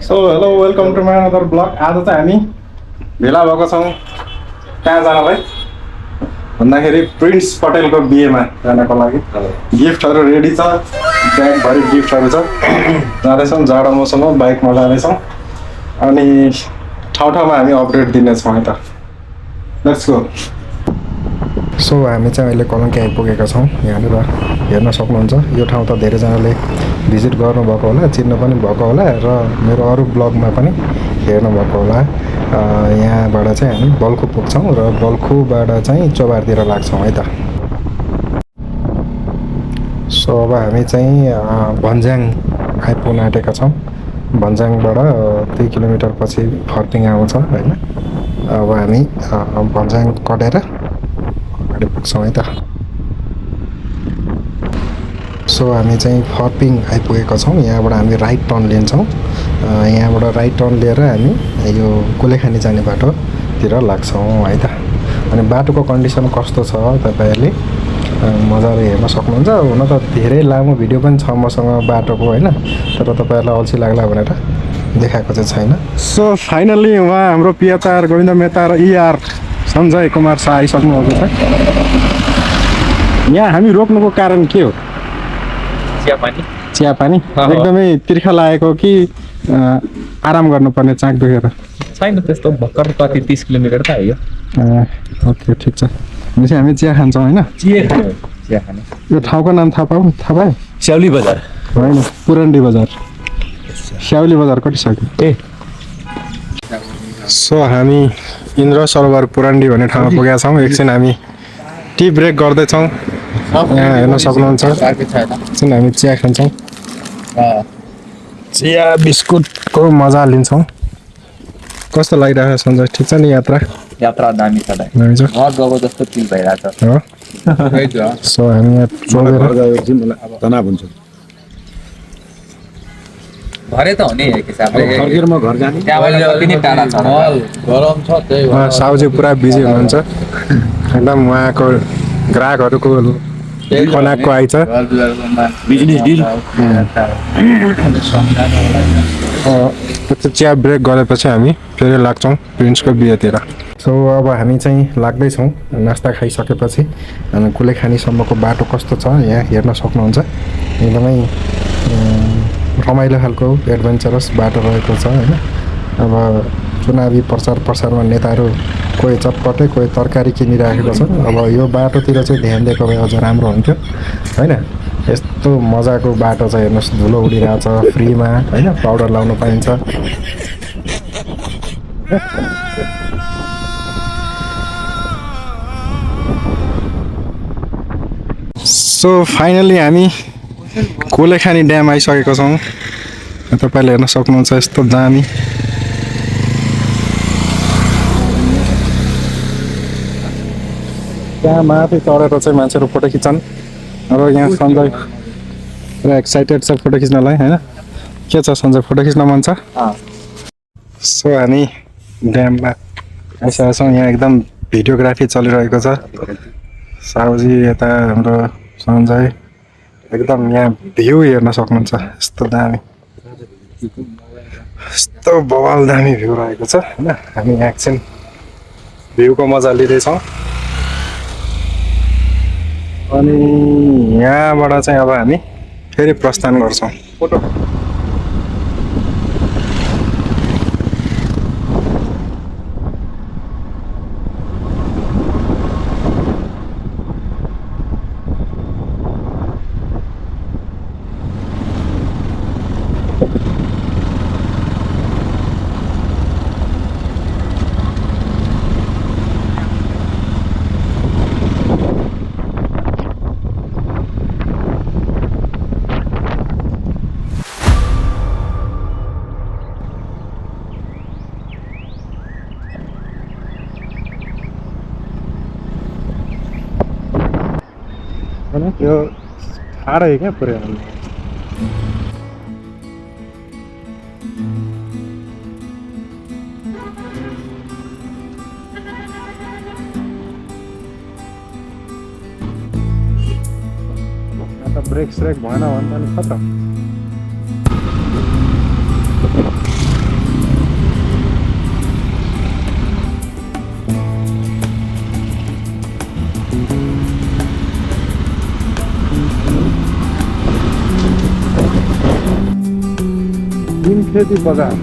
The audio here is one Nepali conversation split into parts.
So hello welcome to my another blog. आज चाहिँ हामी भेला भएको छौँ कहाँ जानलाई भन्दाखेरि प्रिन्स पटेलको बिहेमा जानको लागि। गिफ्टहरू रेडी छ, ब्यागभरि गिफ्टहरू छ। जाँदैछौँ जाडो मौसममा बाइकमा जाँदैछौँ अनि ठाउँ ठाउँमा हामी अपडेट दिनेछौँ है त। Let's go. सो हामी चाहिँ अहिले कलङ्की आइपुगेका छौँ। यहाँनिर हेर्न सक्नुहुन्छ यो ठाउँ त धेरैजनाले भिजिट गर्नुभएको होला, चिन्नु पनि भएको होला र मेरो अरू ब्लगमा पनि हेर्नुभएको होला। यहाँबाट चाहिँ हामी बल्खु पुग्छौँ र बल्खुबाट चाहिँ चोबारतिर लाग्छौँ है त। सो अब हामी चाहिँ भन्ज्याङ आइपुग्न आँटेका छौँ। भन्ज्याङबाट 3 किलोमिटर पछि फर्पिङ आउँछ होइन। अब हामी भन्ज्याङ कटेर अगाडि पुग्छौँ है त। सो हामी चाहिँ फर्पिङ आइपुगेका छौँ। यहाँबाट हामी राइट टर्न लिन्छौँ। यहाँबाट राइट टर्न लिएर हामी यो कुलेखानी जाने बाटोतिर लाग्छौँ है त। अनि बाटोको कन्डिसन कस्तो छ तपाईँहरूले मजाले हेर्न सक्नुहुन्छ। हुन त धेरै लामो भिडियो पनि छ मसँग बाटोको होइन, तर तपाईँहरूलाई अल्छी लाग्ला भनेर देखाएको चाहिँ छैन। सो फाइनल्ली उहाँ हाम्रो पिएचआर गोविन्द मेहता र इआर सञ्जय कुमार शाह आइसक्नु भएको छ। यहाँ हामी रोक्नुको कारण के हो? चियापानी एकदमै तिर्खा लागेको कि आराम गर्नुपर्ने चाक दुखेर? छैन त्यस्तो, भर्खर कति 30 किलोमिटर त आयो। ओके ठिक छ। भनेपछि हामी चिया खान्छौँ होइन? चिया खाने। यो ठाउँको नाम थाहा पायो? स्याउली बजार होइन, पुरन्डी बजार। स्याउली बजार कटिसक्यो ए। सो हामी इन्द्र सरोवर पुरन्डी भन्ने ठाउँमा पुगेका छौँ। एकछिन हामी टी ब्रेक गर्दैछौँ। यहाँ हेर्न सक्नुहुन्छ एकछिन हामी चिया खान्छौँ। चिया बिस्कुटको मजा लिन्छौँ। कस्तो लागिरहेको छ सञ्जय? ठिक छ नि यात्रा? यात्रा दामी छ दाइ। दामी छ? घर गएको जस्तो फिल भइरहेछ। हो? सो हामी यहाँ चोबेर तनाव हुन्छ। घरै त हुने एक हिसाबले। फर्केर म घर जाने। त्यहाँबाट कति नै टाढा छ। गरम छ त्यही उहाँ साउजी पुरा बिजी हुनुहुन्छ एकदम। उहाँको ग्राहकहरूको खनाकको आइछ। Business deal. चिया ब्रेक गरेपछि हामी फेरि लाग्छौँ प्रिन्सको बिहेतिर। सो अब हामी चाहिँ लाग्दैछौँ नास्ता खाइसकेपछि। अनि कुलेखानीसम्मको बाटो कस्तो छ यहाँ हेर्न सक्नुहुन्छ। एकदमै रमाइलो खालको एडभेन्चरस बाटो रहेको छ होइन। अब चुनावी प्रचारमा नेताहरू कोही चटपटे कोही तरकारी किनिराखेको छ। अब यो बाटोतिर चाहिँ ध्यान दिएको भए अझ राम्रो हुन्थ्यो होइन। यस्तो मजाको बाटो छ हेर्नुहोस्, धुलो उडिरहेछ फ्रीमा होइन, पाउडर लाउनु पाइन्छ। सो फाइनली हामी कुलेखानी ड्याम आइसकेको छौँ। तपाईँले हेर्न सक्नुहुन्छ यस्तो दामी त्यहाँ माथि चढेर चाहिँ मान्छेहरू फोटो खिच्छन्। र यहाँ सञ्जय पुरा एक्साइटेड छ फोटो खिच्नलाई होइन। के छ सञ्जय, फोटो खिच्न मन छ? सो हामी ड्याममा आइसकेका छौँ। यहाँ एकदम भिडियोग्राफी चलिरहेको छ। साउजी यता हाम्रो सञ्जय एकदम यहाँ भ्यू हेर्न सक्नुहुन्छ यस्तो दामी, यस्तो बवाल दामी भ्यू रहेको छ होइन। हामी एकछिन भ्यूको मजा लिँदैछौँ। अनि यहाँबाट चाहिँ अब हामी फेरि प्रस्थान गर्छौँ। यो ठाडो है क्या पुरै। ब्रेक भएन भने पनि खतम। खेती बजार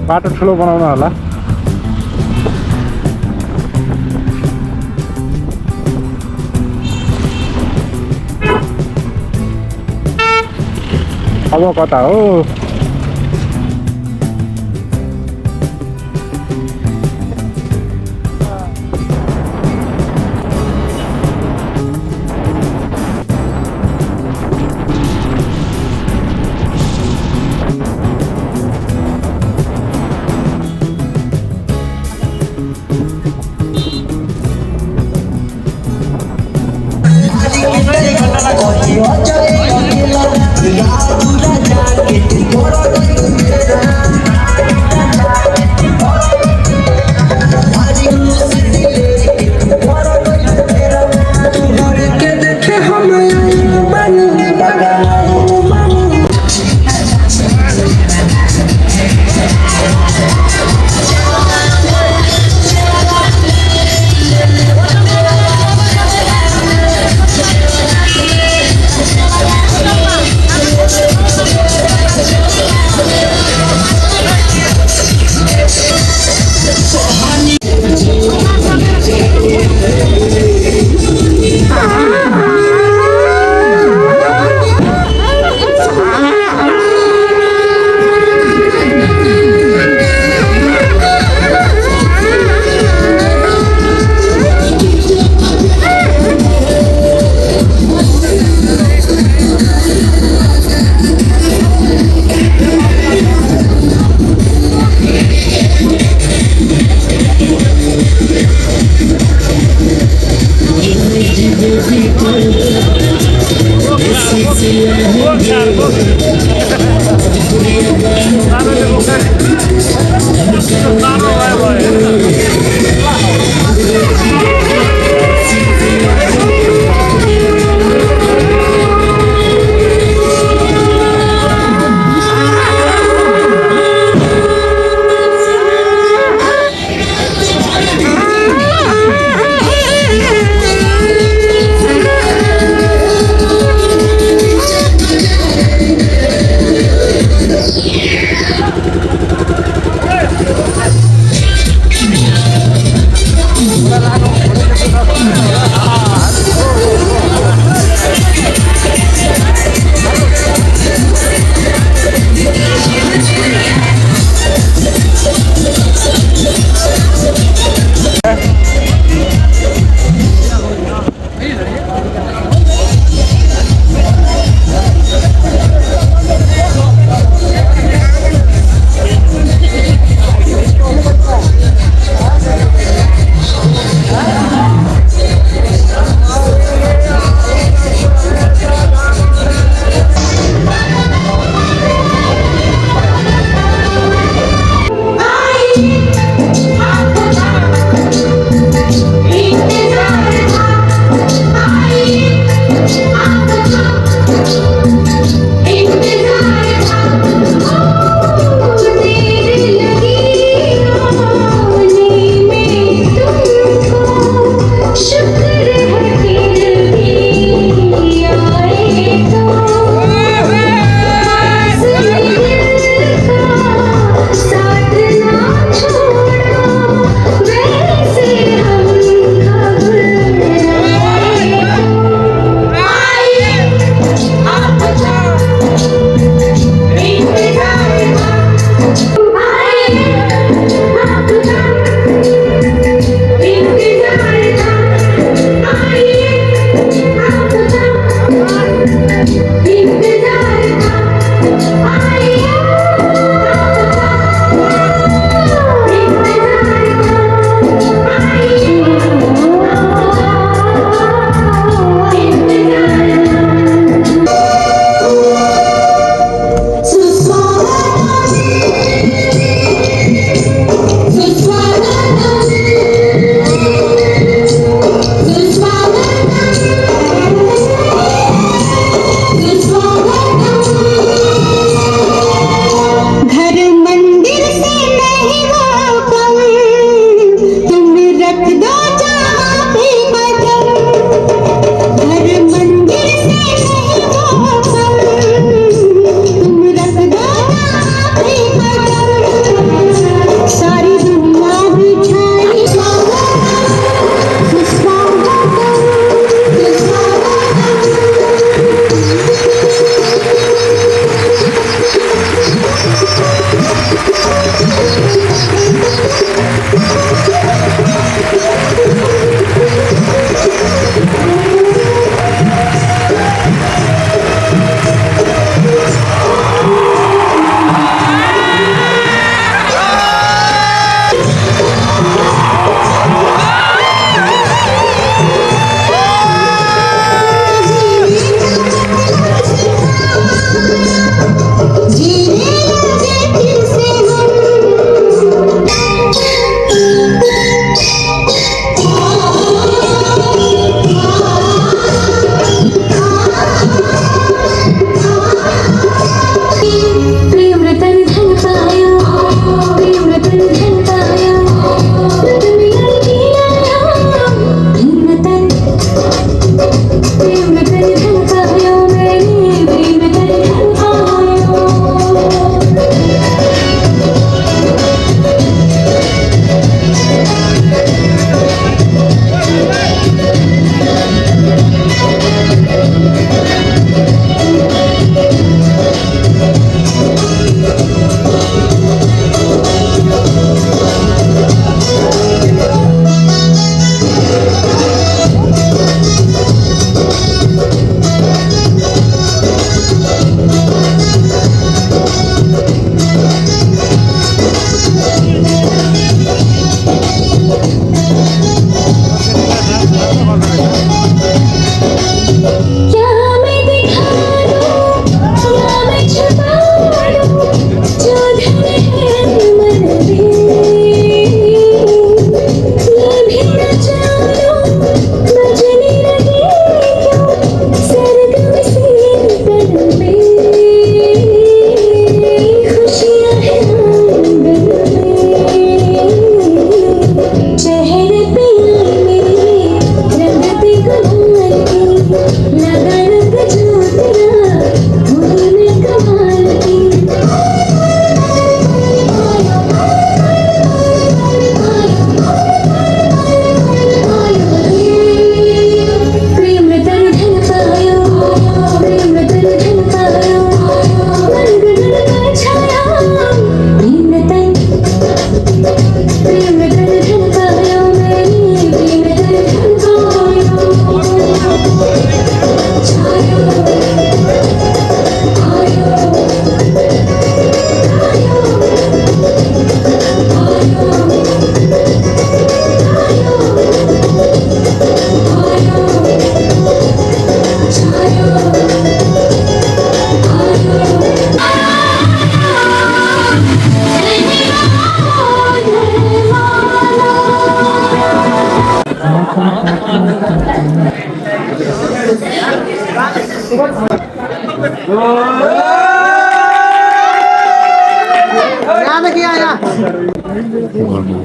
बाटो ठुलो बनाउन होला अब कता हो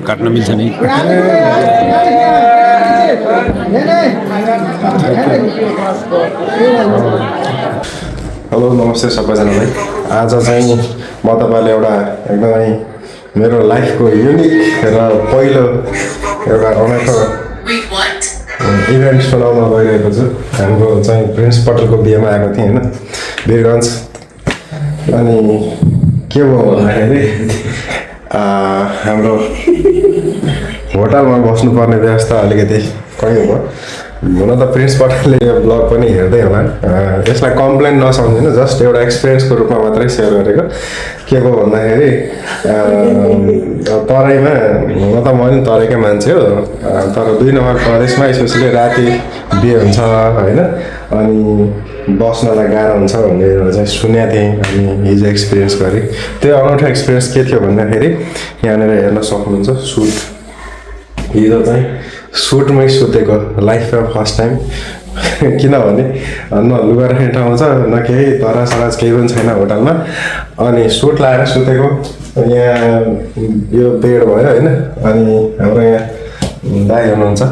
काट्न मिल्छ नि हेलो नमस्ते सबैजनालाई आज चाहिँ म तपाईँलाई एउटा एकदमै मेरो लाइफको युनिक र पहिलो एउटा अनौठो इभेन्ट सुनाउन गइरहेको छु हाम्रो चाहिँ प्रिन्स पटेलको बिहेमा आएको थिएँ होइन वीरगञ्ज अनि के भयो भन्दाखेरि हाम्रो होटलमा बस्नुपर्ने व्यवस्था अलिकति कहीँ भयो हुन त प्रिन्स पटेलले यो ब्लग पनि हेर्दै होला यसलाई कम्प्लेन नसम्झिनु जस्ट एउटा एक्सपिरियन्सको रूपमा मात्रै सेयर गरेको के भयो भन्दाखेरि तराईमा हुन त म पनि तराईकै मान्छे हो तर 2 नम्बर प्रदेशमा स्पेसली राति बिहे हुन्छ होइन अनि बस्नलाई गाह्रो हुन्छ भनेर चाहिँ सुनेको थिएँ अनि हिजो एक्सपिरियन्स गरेँ त्यो अनौठो एक्सपिरियन्स के थियो भन्दाखेरि यहाँनिर हेर्न सक्नुहुन्छ सुट हिजो चाहिँ सुटमै सुतेको लाइफमा फर्स्ट टाइम किनभने न लुगा राख्ने ठाउँ छ न केही तरासराज केही पनि छैन होटलमा अनि सुट लाएर सुतेको यहाँ यो बेड भयो होइन अनि हाम्रो यहाँ दाइ हुनुहुन्छ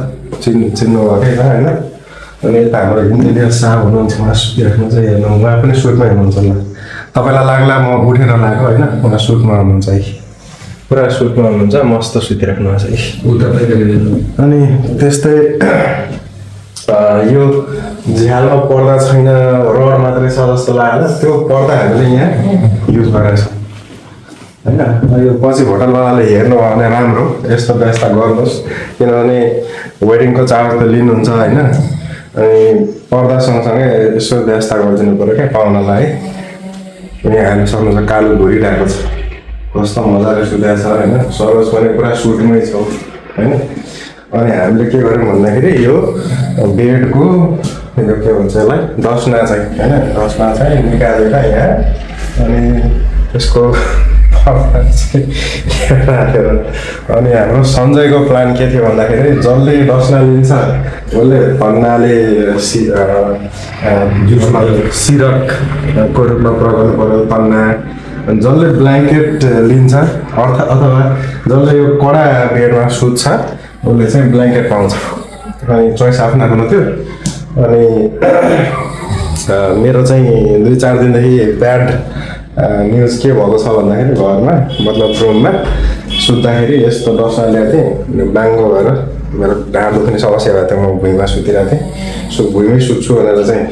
चिन्नु भएकै छ होइन अनि यता हाम्रो इन्जिनियर साहब हुनुहुन्छ उहाँ सुतिराख्नु चाहिँ हेर्नु उहाँ पनि सुटमै हुनुहुन्छ ल तपाईँलाई लाग्ला म उठेर लाग्यो होइन उहाँ सुटमा हुनुहुन्छ है पुरा सुटमा हुनुहुन्छ मस्त सुतिराख्नु भएको छ अनि त्यस्तै यो झ्यालमा पर्दा छैन रड मात्रै छ जस्तो लाग्यो त्यो पर्दा हामीले यहाँ युज गरेको छौँ होइन यो पछि होटलवालाले हेर्नुभयो भने राम्रो यस्तो व्यवस्था गर्नुहोस् किनभने वेडिङको चार्ज त लिनुहुन्छ होइन अनि पर्दा सँगसँगै यसो व्यवस्था गरिदिनु पऱ्यो क्या पाहुनालाई यहाँ हेर्नु सक्नुहुन्छ कालो घुरिरहेको छ कस्तो मजाले सुतेको छ होइन सरोज पनि पुरा सुटमै छ होइन अनि हामीले के गर्यौँ भन्दाखेरि यो बेडको यो के भन्छ यसलाई डस्ना चाहिँ होइन डस्ना चाहिँ निकालेर यहाँ अनि त्यसको राखेर अनि हाम्रो सञ्जयको प्लान के थियो भन्दाखेरि जसले डस्ना लिन्छ उसले भन्नाले सिरकको रूपमा प्रयोग गर्नु पऱ्यो तन्ना जसले ब्ल्याङ्केट लिन्छ अथवा जसले यो कडा बेडमा सुत्छ उसले चाहिँ ब्ल्याङ्केट पाउँछ अनि चोइस आफ्नो आफ्नो थियो अनि मेरो चाहिँ 2-4 दिनदेखि ब्याड न्युज के भएको छ भन्दाखेरि घरमा मतलब रुममा सुत्दाखेरि यस्तो डस्ना ल्याएको थिएँ बाङ्गो भएर मेरो ढाड दुख्ने समस्या भएको थियो म भुइँमा सुतिरहेको थिएँ भुइँमै सुत्छु भनेर चाहिँ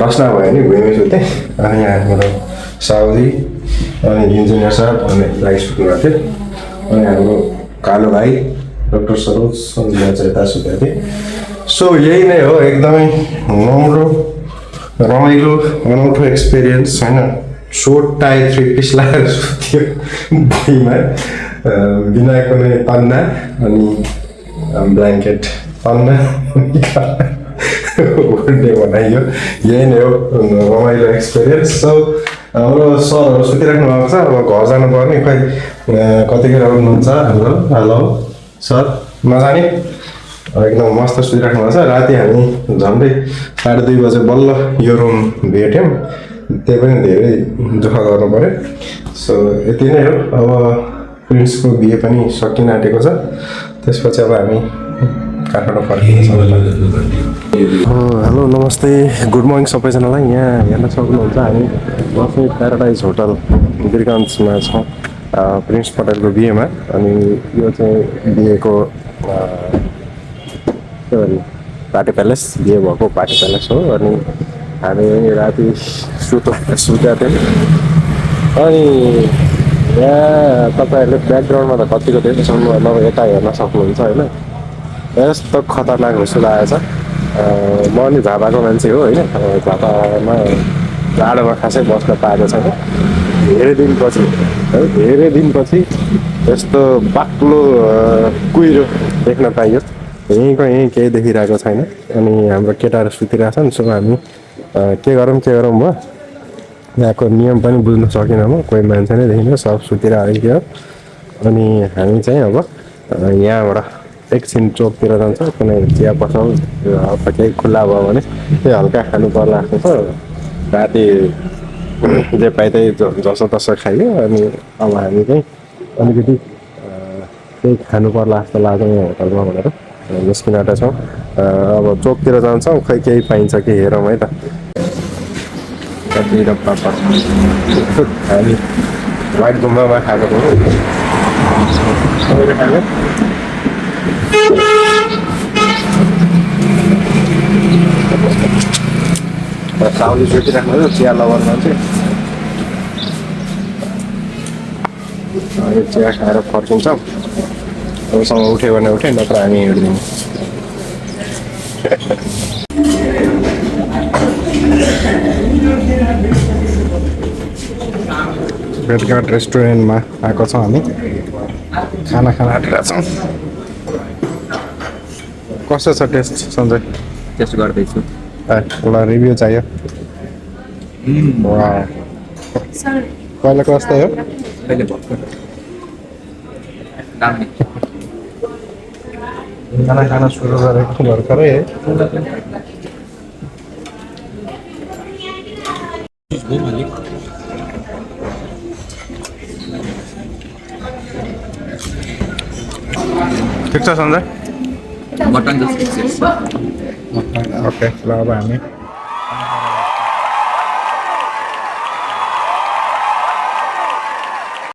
डस्ना भयो नि भुइँमै सुतेँ अनि यहाँ मेरो साउजी अनि इन्जिनियर साहब अनि भाइ सुत्नुभएको थियो अनि हाम्रो कालो भाइ डक्टर सरोज अनि म चाहिँ यता सुतेको थिएँ सो यही नै हो एकदमै राम्रो रमाइलो अनौठो एक्सपिरियन्स होइन सोट टाई 3 पिस लगाएर सुत्यो भुइँमा बिना कुनै तन्ना अनि ब्ल्याङ्केट तन्ना उड्ने बनाइयो यही नै हो रमाइलो एक्सपिरियन्स सो हाम्रो सरहरू सुतिराख्नु भएको छ अब घर जानुपर्ने खै कतिखेर आउनुहुन्छ हेलो हेलो सर नजाने एकदम मस्त सुतिराख्नु भएको छ राति हामी झन्डै 2:30 बजे बल्ल यो रुम भेट्यौँ त्यही पनि धेरै दुःख गर्नु पऱ्यो सो यति नै हो अब प्रिन्सको बिहे पनि सकिन आँटेको छ त्यसपछि अब हामी काठमाडौँ फर्किन्छौँ हेलो नमस्ते गुड मर्निङ सबैजनालाई यहाँ हेर्न सक्नुहुन्छ हामी लक्ष्मी प्याराडाइज होटल वीरगञ्जमा छौँ प्रिन्स पटेलको बिहेमा अनि यो चाहिँ बिहेको के भन्ने पार्टी प्यालेस बिहे भएको पार्टी प्यालेस हो अनि हामी राति सुतेका थियौँ अनि यहाँ तपाईँहरूले ब्याकग्राउन्डमा त कतिको देख्छौँ नभए यता हेर्न सक्नुहुन्छ होइन यस्तो खतरनाक जस्तो लागेको छ म नि झापाको मान्छे हो होइन झापामा जाडोमा खासै बस्न पाएको छैन धेरै दिनपछि यस्तो बाक्लो कुहिरो देख्न पाइयो यहीँको यहीँ केही देखिरहेको छैन अनि हाम्रो केटाहरू सुतिरहेछन् सो हामी के गरौँ भयो यहाँको नियम पनि बुझ्न सकिनँ म कोही मान्छे नै देखिनँ सब सुतिरहेको थियो अनि हामी चाहिँ अब यहाँबाट एकछिन चोकतिर जान्छ कुनै चिया पसल केही खुल्ला भयो भने त्यही हल्का खानु पर्ला जस्तो छ राति जे पाए त्यही जसो तसो खाइयो अनि अब हामी चाहिँ अलिकति त्यही खानु पर्ला जस्तो लाग्छ यहाँ होटलमा भनेर निस्किन छौँ। अब चोकतिर जान्छौँ, खै केही पाइन्छ कि हेरौँ है त। चटनी र पापड हामी वाइट गुम्बामा खाएको थियौँ। साउली सोचिराख्नु चिया लभर मान्छे चिया खाएर फर्किन्छौँ। अबसँग उठ्यो भने उठ्यो, नत्र हामी हिँड्दिनौँ। भेटघाट रेस्टुरेन्टमा आएको छौँ हामी, खाना खान आँटेका छौँ। कस्तो छ टेस्ट सञ्जय? टेस्ट गर्दैछु। एउटा रिभ्यू चाहियो। वाह, पहिला कस्तो हो? कहिले भर्खर दामी। खाना खान सुरु गरेको भर्खरै है। ठिक छ सञ्जय? मटन जस्तो टेस्ट छ। ओके, ल अब हामी